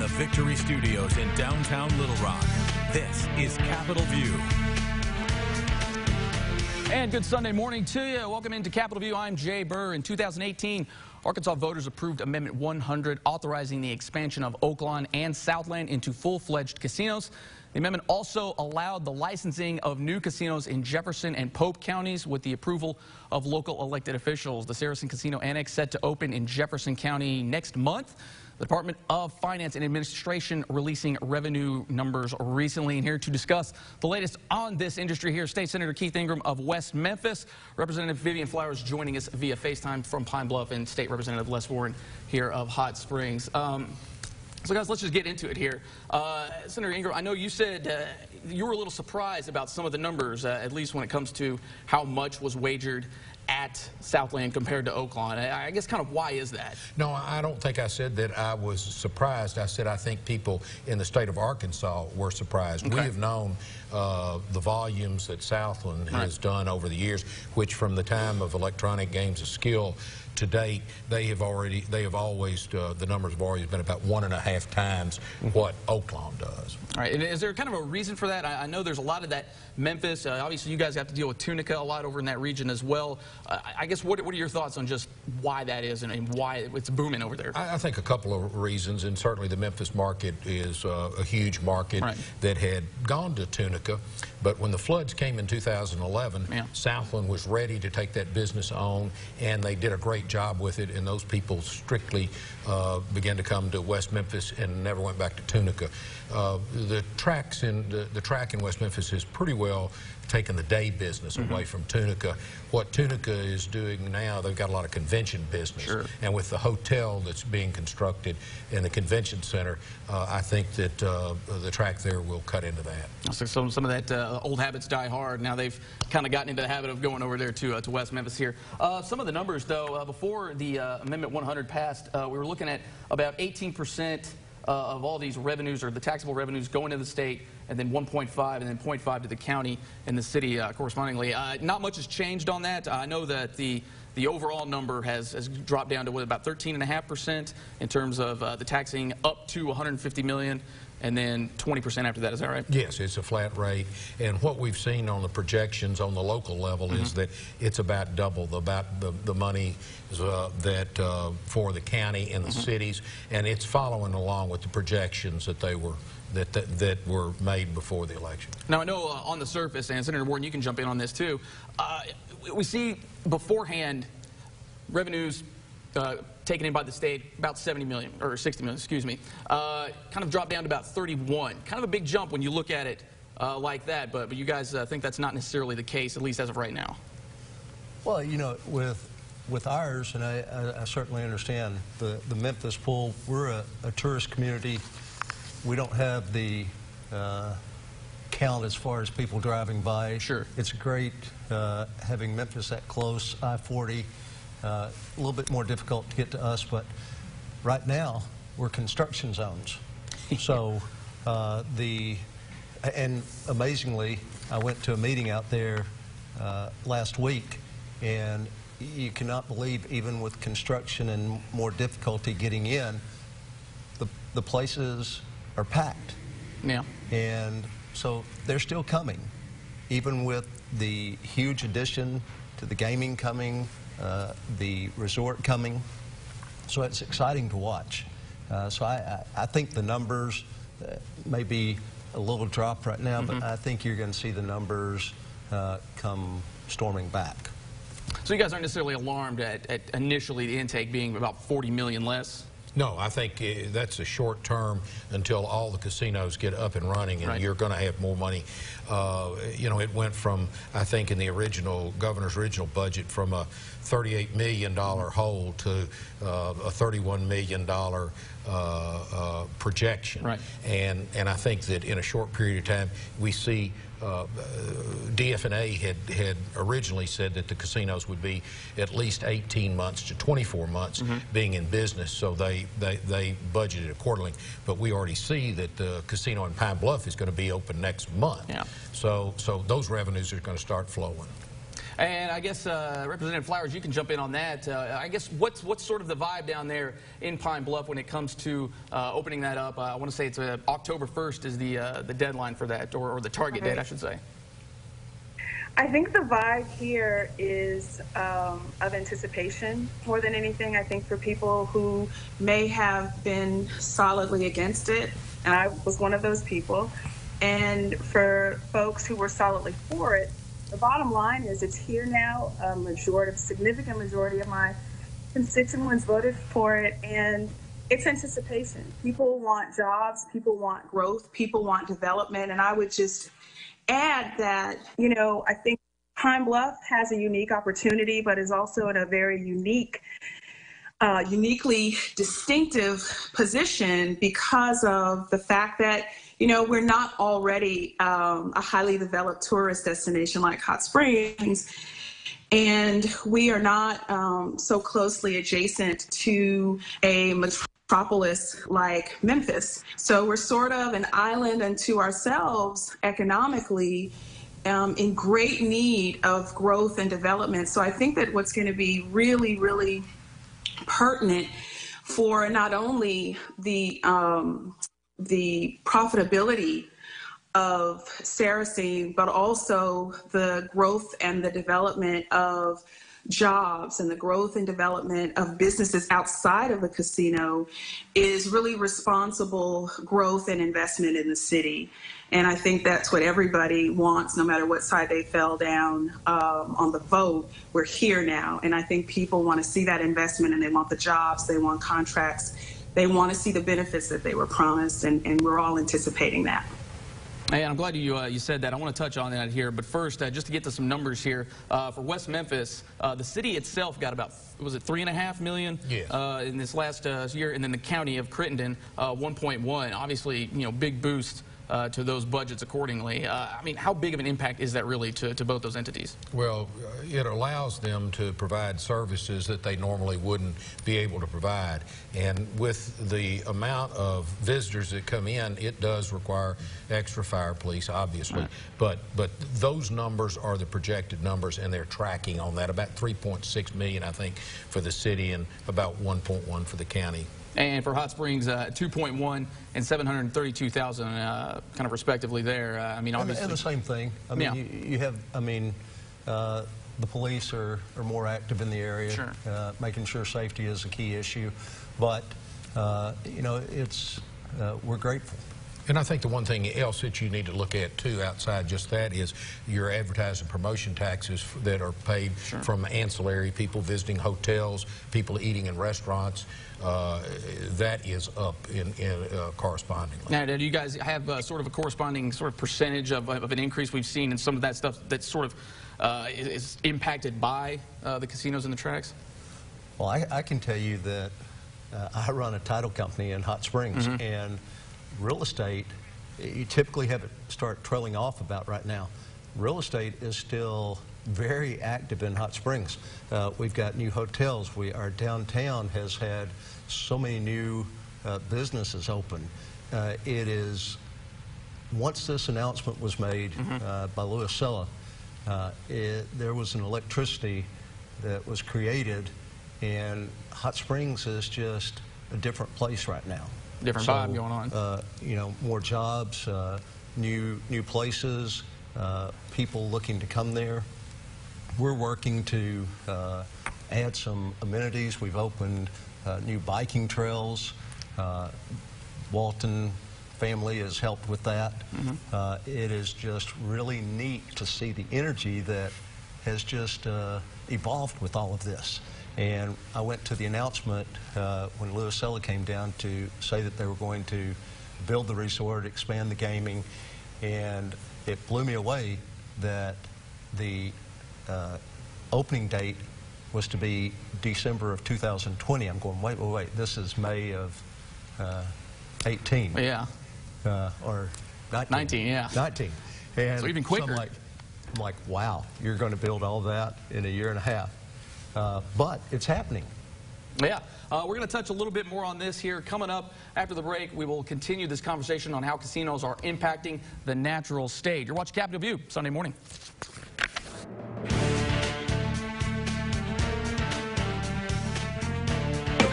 the Victory Studios in downtown Little Rock, this is Capitol View. And good Sunday morning to you. Welcome into Capitol View. I'm Jay Burr. In 2018, Arkansas voters approved Amendment 100, authorizing the expansion of Oaklawn and Southland into full-fledged casinos. The amendment also allowed the licensing of new casinos in Jefferson and Pope counties with the approval of local elected officials. The Saracen Casino Annex set to open in Jefferson County next month. The Department of Finance and Administration releasing revenue numbers recently. And here to discuss the latest on this industry here, State Senator Keith Ingram of West Memphis, Representative Vivian Flowers joining us via FaceTime from Pine Bluff, and State Representative Les Warren here of Hot Springs. So guys, let's just get into it here. Senator Ingram, I know you said you were a little surprised about some of the numbers, at least when it comes to how much was wagered at Southland compared to Oaklawn. I guess kind of why is that? No, I don't think I said that I was surprised. I said I think people in the state of Arkansas were surprised. Okay. We have known the volumes that Southland has done over the years, which from the time of electronic games of skill to date, the numbers have always been about 1.5 times what Oaklawn does. All right, and is there kind of a reason for that? I know there's a lot of that Memphis. Obviously, you guys have to deal with Tunica a lot over in that region as well. I guess what are your thoughts on just why that is and why it's booming over there? I think a couple of reasons, and certainly the Memphis market is a huge market that had gone to Tunica. But when the floods came in 2011, Southland was ready to take that business on, and they did a great job with it, and those people strictly began to come to West Memphis and never went back to Tunica. The track in West Memphis has pretty well taken the day business away from Tunica. What Tunica is doing now, they've got a lot of convention business. And with the hotel that's being constructed in the convention center, I think that the track there will cut into that. So some of that old habits die hard. Now they've kind of gotten into the habit of going over there to West Memphis here. Some of the numbers, though, before the Amendment 100 passed, we were looking at about 18% of all these revenues, or the taxable revenues, going to the state, and then 1.5 and then 0.5 to the county and the city correspondingly. Not much has changed on that. I know that the overall number has dropped down to about 13.5% in terms of the taxing up to $150 million. And then 20% after that, is that right? Yes, it's a flat rate. And what we've seen on the projections on the local level is that it's about double the money that for the county and the cities, and it's following along with the projections that they were that were made before the election. Now I know on the surface, and Senator Warren, you can jump in on this too. We see beforehand revenues taken in by the state, about 70 million, or 60 million, excuse me, kind of dropped down to about 31. Kind of a big jump when you look at it like that, but you guys think that's not necessarily the case, at least as of right now. Well, you know, with ours, and I certainly understand the Memphis pool, we're a tourist community. We don't have the count as far as people driving by. Sure. It's great having Memphis that close, I-40. A little bit more difficult to get to us, but right now we're construction zones. So and amazingly, I went to a meeting out there last week, and you cannot believe, even with construction and more difficulty getting in, the places are packed. Yeah. And so they're still coming, even with the huge addition to the gaming coming, the resort coming. So it's exciting to watch. So I think the numbers may be a little drop right now, but I think you're going to see the numbers come storming back. So you guys aren't necessarily alarmed at initially the intake being about 40 million less? No, I think that's a short term until all the casinos get up and running, and you're going to have more money. You know, it went from, I think, in the governor's original budget, from a $38 million hole to a $31 million projection. And I think that in a short period of time, we see DF&A had originally said that the casinos would be at least 18 months to 24 months being in business, so they budgeted accordingly. But we already see that the casino in Pine Bluff is going to be open next month. So those revenues are going to start flowing. And I guess, Representative Flowers, you can jump in on that. I guess what's sort of the vibe down there in Pine Bluff when it comes to opening that up? I want to say it's October 1st is the deadline for that, or the target date, I should say. I think the vibe here is of anticipation more than anything. I think for people who may have been solidly against it, and I was one of those people, and for folks who were solidly for it, the bottom line is it's here now. A significant majority of my constituents voted for it, and it's anticipation. People want jobs, people want growth, people want development, and I would just add that, you know, I think Pine Bluff has a unique opportunity, but is also in a very uniquely distinctive position because of the fact that, you know, we're not already a highly developed tourist destination like Hot Springs, and we are not so closely adjacent to a metropolis like Memphis. So we're sort of an island unto ourselves economically, in great need of growth and development. So I think that what's going to be really, really pertinent for not only the profitability of Saracen, but also the growth and the development of jobs and the growth and development of businesses outside of the casino is really responsible growth and investment in the city. And I think that's what everybody wants, no matter what side they fell down on the vote. We're here now, and I think people want to see that investment, and they want the jobs, they want contracts, they want to see the benefits that they were promised, and we're all anticipating that. Hey, I'm glad you said that. I want to touch on that here, but first, just to get to some numbers here, for West Memphis, the city itself got about, was it $3.5 million in this last year, and then the county of Crittenden, 1.1. Obviously, you know, big boost to those budgets accordingly. I mean, how big of an impact is that really to both those entities? Well, it allows them to provide services that they normally wouldn't be able to provide. And with the amount of visitors that come in, it does require extra fire police, obviously. Right. But those numbers are the projected numbers, and they're tracking on that. About $3.6 million, I think, for the city, and about $1.1 for the county. And for Hot Springs, 2.1 and 732,000, kind of respectively there. I mean, obviously. And the same thing. I mean, yeah. you have, I mean, the police are more active in the area, sure. Making sure safety is a key issue. But, you know, it's, we're grateful. And I think the one thing else that you need to look at, too, outside just that, is your advertising promotion taxes that are paid sure. from ancillary people visiting hotels, people eating in restaurants. That is up in correspondingly. Now, do you guys have sort of a corresponding sort of percentage of an increase we've seen in some of that stuff that sort of is impacted by the casinos and the tracks? Well, I can tell you that I run a title company in Hot Springs, mm-hmm. and real estate, you typically have it start trailing off about right now. Real estate is still very active in Hot Springs. We've got new hotels. Our downtown has had so many new businesses open. It is, once this announcement was made mm-hmm. by Louis Sella, there was an electricity that was created, and Hot Springs is just a different place right now. Different vibe going on. You know, more jobs, new places, people looking to come there. We're working to add some amenities. We've opened new biking trails. Walton family has helped with that. Mm-hmm. It is just really neat to see the energy that has just evolved with all of this. And I went to the announcement when Louis Sella came down to say that they were going to build the resort, expand the gaming, and it blew me away that the opening date was to be December of 2020. I'm going, wait, this is May of 18. Yeah. Or 19. 19, yeah. 19. And so even quicker. So I'm like, wow, you're going to build all that in a year and a half. But it's happening. Yeah. We're going to touch a little bit more on this here. Coming up after the break, we will continue this conversation on how casinos are impacting the natural state. You're watching Capitol View Sunday morning.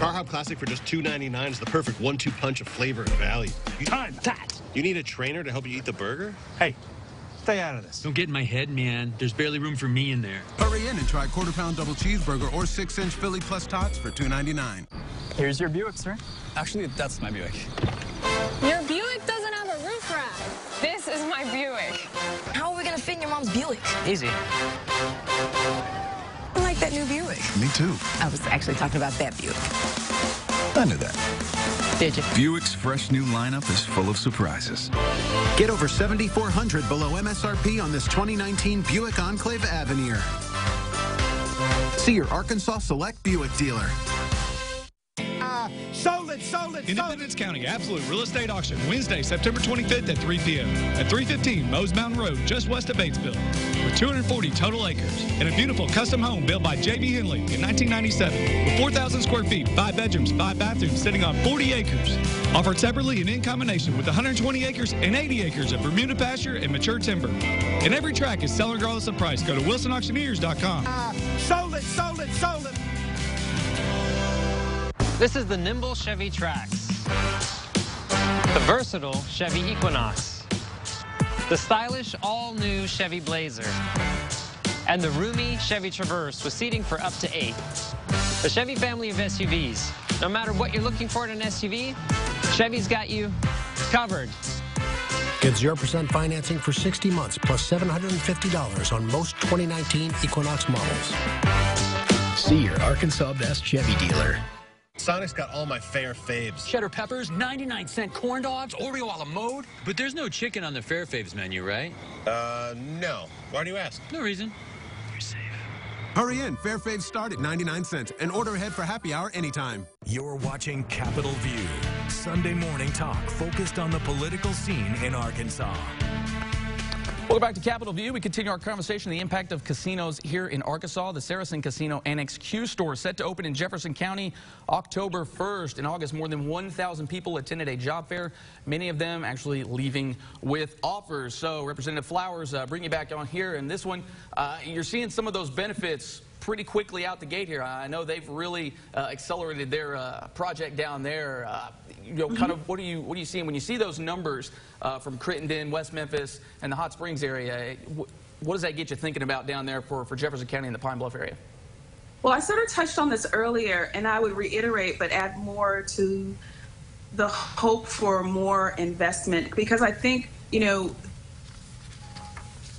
Car Hop Classic for just $2.99 is the perfect 1-2 punch of flavor and value. Time, that. You need a trainer to help you eat the burger? Hey, stay out of this. Don't get in my head, man. There's barely room for me in there. Hurry in and try quarter-pound double cheeseburger or 6-inch Philly plus tots for $2.99. Here's your Buick, sir. Actually, that's my Buick. Your Buick doesn't have a roof rack. This is my Buick. How are we going to fit in your mom's Buick? Easy. I like that new Buick. Me too. I was actually talking about that Buick. I knew that. Did you? Buick's fresh new lineup is full of surprises. Get over $7,400 below MSRP on this 2019 Buick Enclave Avenir. See your Arkansas Select Buick dealer. Sold it. Independence County Absolute Real Estate Auction, Wednesday, September 25th at 3 p.m. at 315 Mose Mountain Road, just west of Batesville. With 240 total acres and a beautiful custom home built by J.B. Henley in 1997 with 4,000 square feet, 5 bedrooms, 5 bathrooms, sitting on 40 acres. Offered separately and in combination with 120 acres and 80 acres of Bermuda pasture and mature timber. And every track is selling regardless of price. Go to wilsonauctioneers.com. Sold it. This is the nimble Chevy Trax, the versatile Chevy Equinox, the stylish all-new Chevy Blazer, and the roomy Chevy Traverse with seating for up to 8. The Chevy family of SUVs. No matter what you're looking for in an SUV, Chevy's got you covered. Get 0% financing for 60 months plus $750 on most 2019 Equinox models. See your Arkansas Best Chevy dealer. Sonic's got all my fair faves. Cheddar peppers, 99-cent corn dogs, Oreo a la mode. But there's no chicken on the Fair Faves menu, right? No. Why do you ask? No reason. You're safe. Hurry in. Fair Faves start at 99 cents and order ahead for happy hour anytime. You're watching Capitol View, Sunday morning talk focused on the political scene in Arkansas. Welcome back to Capitol View. We continue our conversation on the impact of casinos here in Arkansas. The Saracen Casino Annex Q store set to open in Jefferson County October 1st. In August, more than 1,000 people attended a job fair, many of them actually leaving with offers. So, Representative Flowers, bring you back on here. And this one, you're seeing some of those benefits pretty quickly out the gate here. I know they've really accelerated their project down there. Kind of what are you seeing when you see those numbers from Crittenden, West Memphis, and the Hot Springs area? What does that get you thinking about down there for Jefferson County and the Pine Bluff area? Well, I sort of touched on this earlier, and I would reiterate but add more to the hope for more investment, because I think,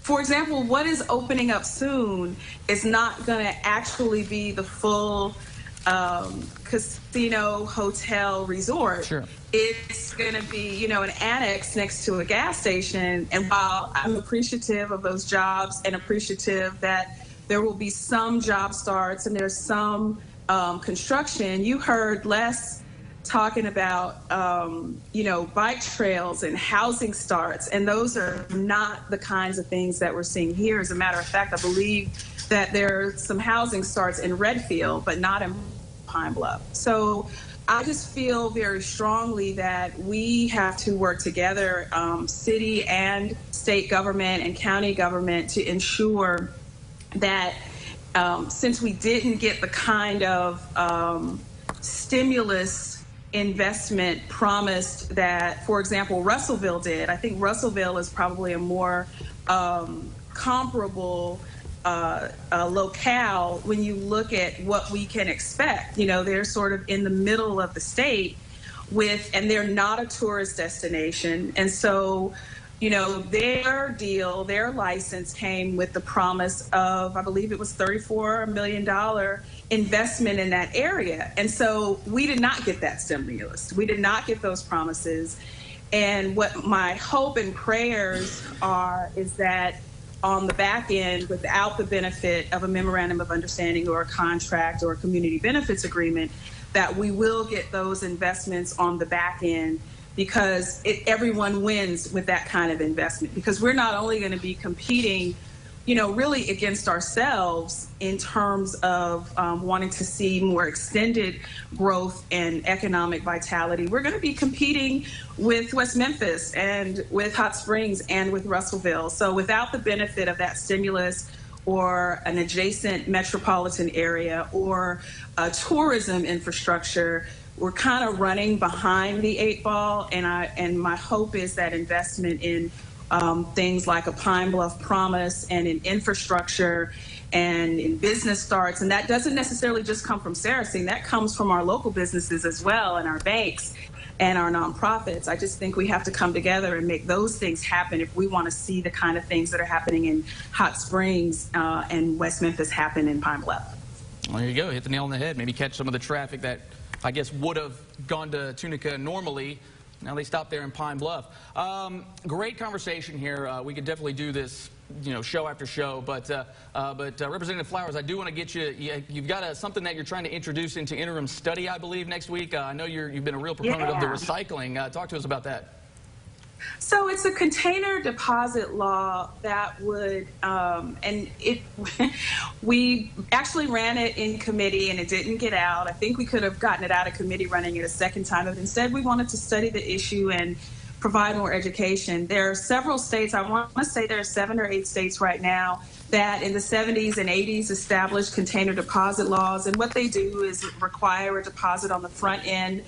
for example, what is opening up soon is not going to actually be the full casino, hotel, resort. Sure. It's going to be, an annex next to a gas station. And while I'm appreciative of those jobs and appreciative that there will be some job starts and there's some construction, you heard Les talking about, bike trails and housing starts. And those are not the kinds of things that we're seeing here. As a matter of fact, I believe that there are some housing starts in Redfield, but not in Pine Bluff. So I just feel very strongly that we have to work together, city and state government and county government, to ensure that since we didn't get the kind of stimulus investment promised that, for example, Russellville did. I think Russellville is probably a more comparable locale when you look at what we can expect. They're sort of in the middle of the state and they're not a tourist destination. And so, their deal, their license came with the promise of, I believe it was $34 million investment in that area. And so we did not get that stimulus. We did not get those promises. And what my hope and prayers is that on the back end, without the benefit of a memorandum of understanding or a contract or a community benefits agreement, that we will get those investments on the back end, because everyone wins with that kind of investment. Because we're not only going to be competing, really against ourselves in terms of wanting to see more extended growth and economic vitality. We're going to be competing with West Memphis and with Hot Springs and with Russellville. So without the benefit of that stimulus, or an adjacent metropolitan area or a tourism infrastructure, we're kind of running behind the 8 ball, and my hope is that investment in things like a Pine Bluff Promise and in infrastructure and in business starts, and that doesn't necessarily just come from Saracen, that comes from our local businesses as well, and our banks and our nonprofits. I just think we have to come together and make those things happen if we want to see the kind of things that are happening in Hot Springs and West Memphis happen in Pine Bluff. Well, there you go, hit the nail on the head. Maybe catch some of the traffic that I guess would have gone to Tunica normally. Now they stop there in Pine Bluff. Great conversation here. We could definitely do this, show after show. But Representative Flowers, I do want to get you. You've got something that you're trying to introduce into interim study, I believe, next week. I know you've been a real proponent of the recycling. Talk to us about that. So it's a container deposit law that would, we actually ran it in committee and it didn't get out. I think we could have gotten it out of committee running it a second time, but instead we wanted to study the issue and provide more education. There are several states, I want to say there are 7 or 8 states right now that in the 70s and 80s established container deposit laws, and what they do is require a deposit on the front end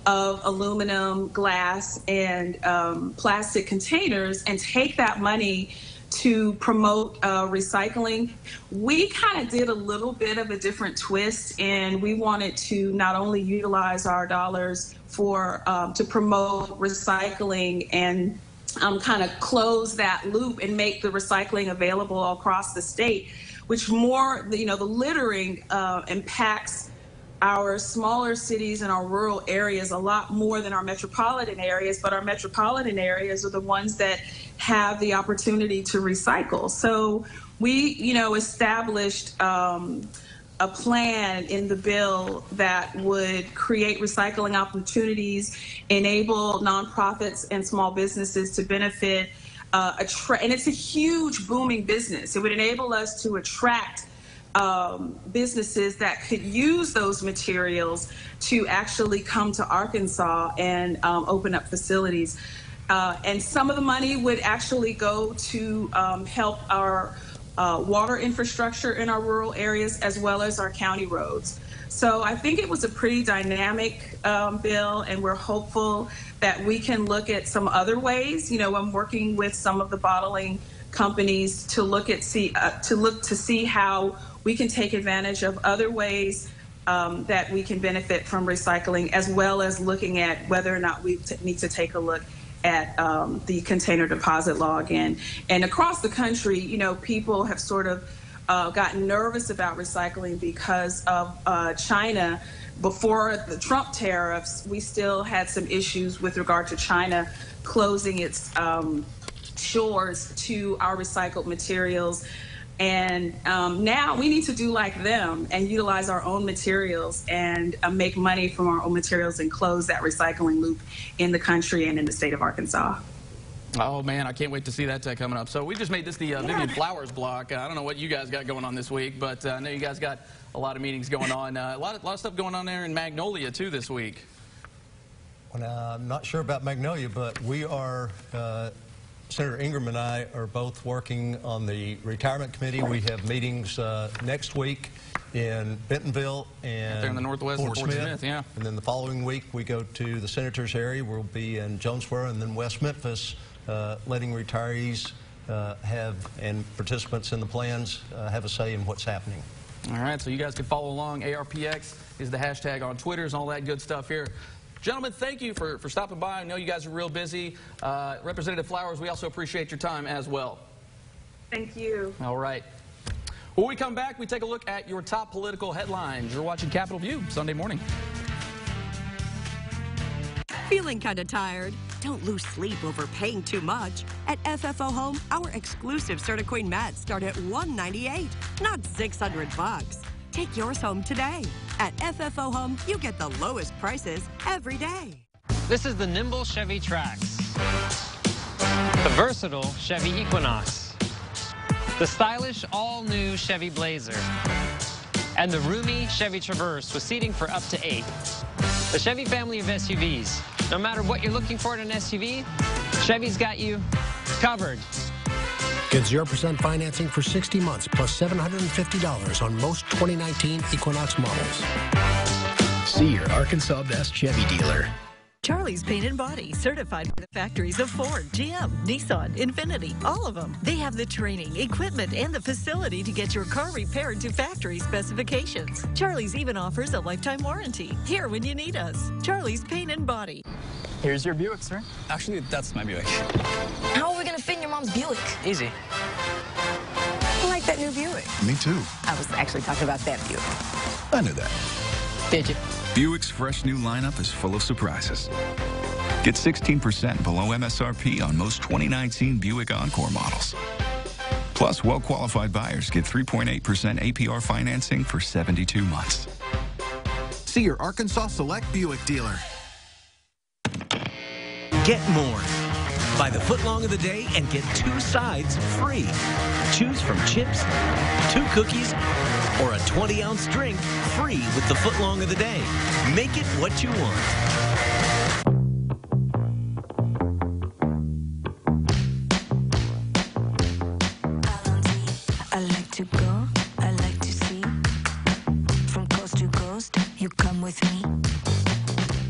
of aluminum, glass, and plastic containers and take that money to promote recycling. We kind of did a little bit of a different twist, and we wanted to not only utilize our dollars for to promote recycling and kind of close that loop and make the recycling available across the state, which more, the littering impacts our smaller cities and our rural areas a lot more than our metropolitan areas, but our metropolitan areas are the ones that have the opportunity to recycle. So we, established a plan in the bill that would create recycling opportunities, enable nonprofits and small businesses to benefit, and it's a huge booming business. It would enable us to attract businesses that could use those materials to actually come to Arkansas and open up facilities. And some of the money would actually go to help our water infrastructure in our rural areas as well as our county roads. So I think it was a pretty dynamic bill, and we're hopeful that we can look at some other ways. I'm working with some of the bottling companies to look at to see how we can take advantage of other ways that we can benefit from recycling, as well as looking at whether or not we need to take a look at the container deposit law again. And across the country, people have sort of gotten nervous about recycling because of China. Before the Trump tariffs, we still had some issues with regard to China closing its shores to our recycled materials. And now we need to do like them and utilize our own materials and make money from our own materials and close that recycling loop in the country and in the state of Arkansas. Oh, man, I can't wait to see that coming up. So we just made this the Vivian Flowers block. I don't know what you guys got going on this week, but I know you guys got a lot of meetings going on. A lot of stuff going on there in Magnolia, too, this week. Well, I'm not sure about Magnolia, but we are... Senator Ingram and I are both working on the retirement committee. We have meetings next week in Bentonville and there in the northwest, Fort Smith, yeah. And then the following week we go to the senator's area. We'll be in Jonesboro and then West Memphis, letting retirees and participants in the plans have a say in what's happening. All right, so you guys can follow along. ARPX is the hashtag on Twitter and all that good stuff here. Gentlemen, thank you for stopping by. I know you guys are real busy. Representative Flowers, we also appreciate your time as well. Thank you. All right. When we come back, we take a look at your top political headlines. You're watching Capitol View Sunday morning. Feeling kind of tired? Don't lose sleep over paying too much. At FFO Home, our exclusive Certiqueen mats start at $198, not $600. Take yours home today. At FFO Home, you get the lowest prices every day. This is the nimble Chevy Trax, the versatile Chevy Equinox, the stylish all-new Chevy Blazer, and the roomy Chevy Traverse with seating for up to 8. The Chevy family of SUVs. No matter what you're looking for in an SUV, Chevy's got you covered. Get 0% financing for 60 months plus $750 on most 2019 Equinox models. See your Arkansas Best Chevy dealer. Charlie's Paint and Body, certified by the factories of Ford, GM, Nissan, Infiniti, all of them. They have the training, equipment, and the facility to get your car repaired to factory specifications. Charlie's even offers a lifetime warranty. Here when you need us. Charlie's Paint and Body. Here's your Buick, sir. Actually, that's my Buick. How are we going to fit in your mom's Buick? Easy. I like that new Buick. Me too. I was actually talking about that Buick. I knew that. Did you? Buick's fresh new lineup is full of surprises. Get 16% below MSRP on most 2019 Buick Encore models. Plus, well-qualified buyers get 3.8% APR financing for 72 months. See your Arkansas Select Buick dealer. Get more. Buy the footlong of the day and get 2 sides free. Choose from chips, 2 cookies, or a 20-ounce drink free with the footlong of the day. Make it what you want. I like to go, I like to see. From coast to coast, you come with me.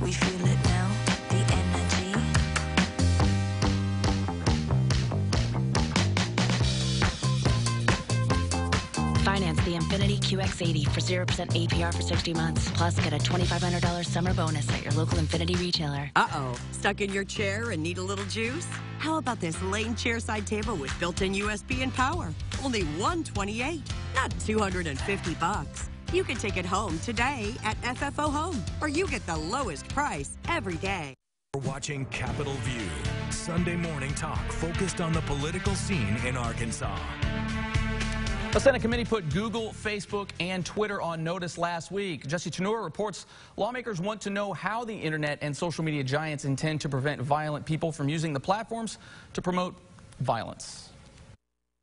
We feel it now, the energy. Finance the Infiniti QX80 for 0% APR for 60 months. Plus, get a $2,500 summer bonus at your local Infiniti retailer. Uh-oh. Stuck in your chair and need a little juice? How about this Lane chairside table with built-in USB and power? Only $128, not $250. You can take it home today at FFO Home, or you get the lowest price every day. You're watching Capitol View, Sunday morning talk focused on the political scene in Arkansas. A Senate committee put Google, Facebook, and Twitter on notice last week. Jesse Tenor reports lawmakers want to know how the internet and social media giants intend to prevent violent people from using the platforms to promote violence.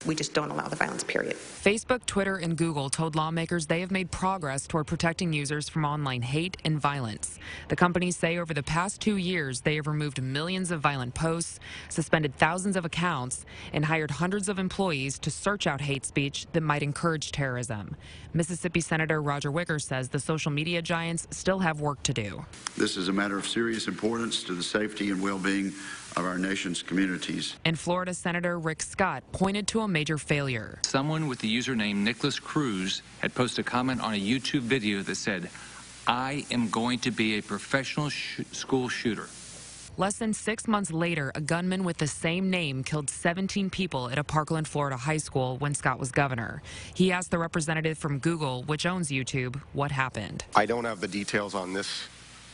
We just don't allow the violence, period. Facebook, Twitter, and Google told lawmakers they have made progress toward protecting users from online hate and violence. The companies say over the past 2 years, they have removed millions of violent posts, suspended thousands of accounts, and hired hundreds of employees to search out hate speech that might encourage terrorism. Mississippi Senator Roger Wicker says the social media giants still have work to do. This is a matter of serious importance to the safety and well-being of our nation's communities. And Florida Senator Rick Scott pointed to a major failure. Someone with the username Nicholas Cruz had posted a comment on a YouTube video that said, "I am going to be a professional school shooter." Less than 6 months later, a gunman with the same name killed 17 people at a Parkland, Florida high school when Scott was governor. He asked the representative from Google, which owns YouTube, what happened. I don't have the details on this,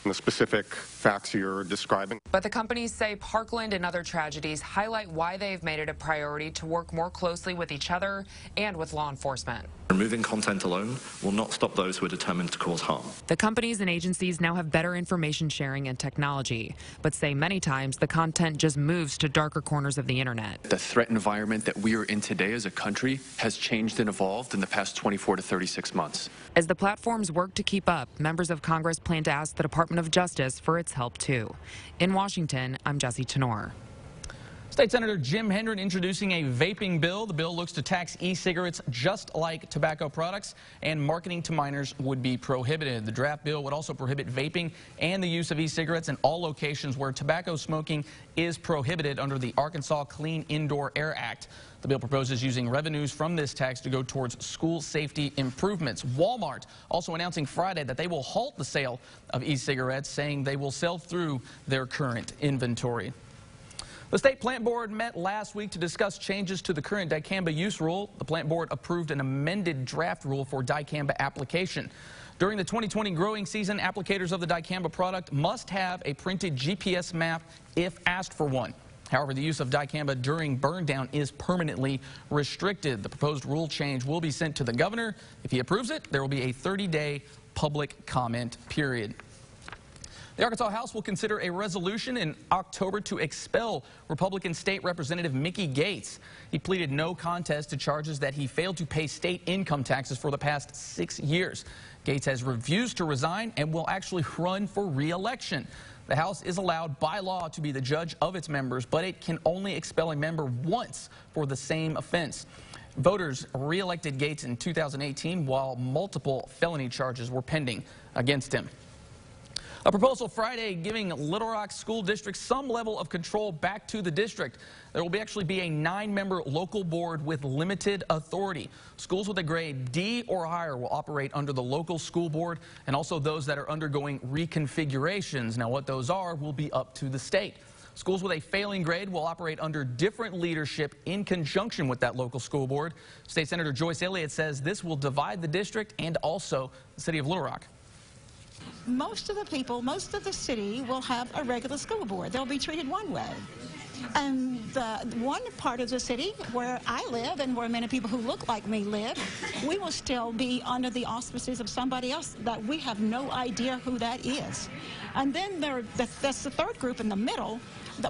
the specific facts you're describing. But the companies say Parkland and other tragedies highlight why they've made it a priority to work more closely with each other and with law enforcement. Removing content alone will not stop those who are determined to cause harm. The companies and agencies now have better information sharing and technology, but say many times the content just moves to darker corners of the internet. The threat environment that we are in today as a country has changed and evolved in the past 24 to 36 months. As the platforms work to keep up, members of Congress plan to ask the Department of Justice for its help too. In Washington, I'm Jesse Tenor. State Senator Jim Hendren introducing a vaping bill. The bill looks to tax e-cigarettes just like tobacco products, and marketing to minors would be prohibited. The draft bill would also prohibit vaping and the use of e-cigarettes in all locations where tobacco smoking is prohibited under the Arkansas Clean Indoor Air Act. The bill proposes using revenues from this tax to go towards school safety improvements. Walmart also announcing Friday that they will halt the sale of e-cigarettes, saying they will sell through their current inventory. The State Plant Board met last week to discuss changes to the current dicamba use rule. The Plant Board approved an amended draft rule for dicamba application. During the 2020 growing season, applicators of the dicamba product must have a printed GPS map if asked for one. However, the use of dicamba during burn down is permanently restricted. The proposed rule change will be sent to the governor. If he approves it, there will be a 30-day public comment period. The Arkansas House will consider a resolution in October to expel Republican State Representative Mickey Gates. He pleaded no contest to charges that he failed to pay state income taxes for the past 6 years. Gates has refused to resign and will actually run for re-election. The House is allowed by law to be the judge of its members, but it can only expel a member once for the same offense. Voters re-elected Gates in 2018 while multiple felony charges were pending against him. A proposal Friday giving Little Rock School District some level of control back to the district. There will actually be a 9-member local board with limited authority. Schools with a grade D or higher will operate under the local school board, and also those that are undergoing reconfigurations. Now, what those are will be up to the state. Schools with a failing grade will operate under different leadership in conjunction with that local school board. State Senator Joyce Elliott says this will divide the district and also the city of Little Rock. Most of the people, most of the city will have a regular school board. They'll be treated one way. And the one part of the city where I live and where many people who look like me live, we will still be under the auspices of somebody else that we have no idea who that is. And then that's the third group in the middle,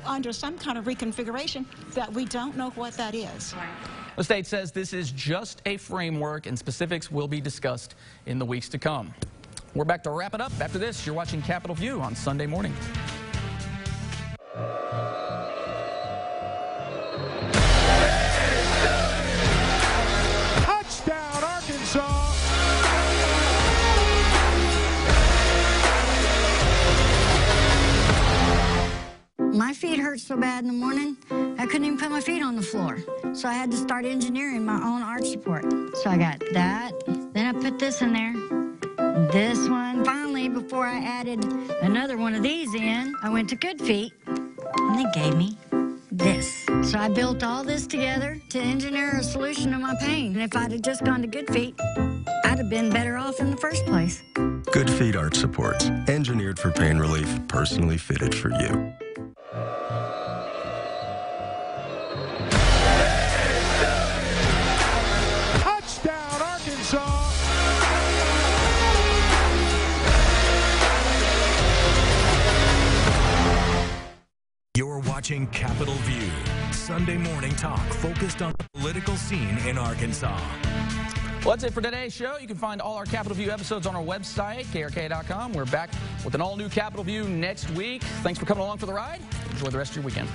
under some kind of reconfiguration that we don't know what that is. The state says this is just a framework and specifics will be discussed in the weeks to come. We're back to wrap it up. After this, you're watching Capitol View on Sunday morning. Touchdown, Arkansas! My feet hurt so bad in the morning, I couldn't even put my feet on the floor. So I had to start engineering my own arch support. So I got that, then I put this in there. This one, finally, before I added another one of these in, I went to Good Feet, and they gave me this. So I built all this together to engineer a solution to my pain. And if I'd have just gone to Good Feet, I'd have been better off in the first place. Good Feet Arch Supports, engineered for pain relief, personally fitted for you. Touchdown, Arkansas! You're watching Capitol View, Sunday morning talk focused on the political scene in Arkansas. Well, that's it for today's show. You can find all our Capitol View episodes on our website, krk.com. We're back with an all-new Capitol View next week. Thanks for coming along for the ride. Enjoy the rest of your weekend.